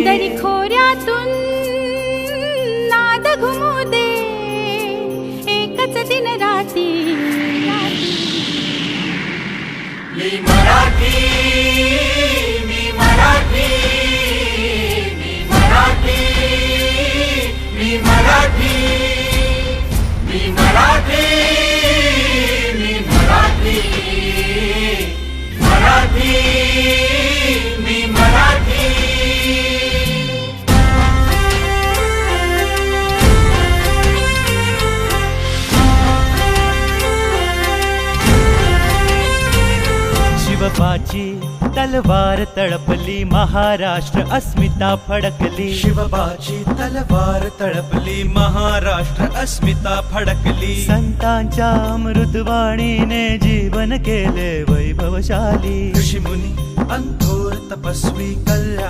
दरी खोऱ्यातून नाद घुमू दे एकच दिन राती. मी मराठी, मी मराठी, मी मराठी, मी मराठी, मी मराठी, मी मराठी, मराठी, मी मराठी. शिवबाची तलवार तळपली, महाराष्ट्र अस्मिता फडकली. शिवबाची तलवार तळपली, महाराष्ट्र अस्मिता फडकली. संतांच्या अमृतवाणीने जीवन केले वैभवशाली. ऋषीमुनी अंथोर तपस्वी कल्याण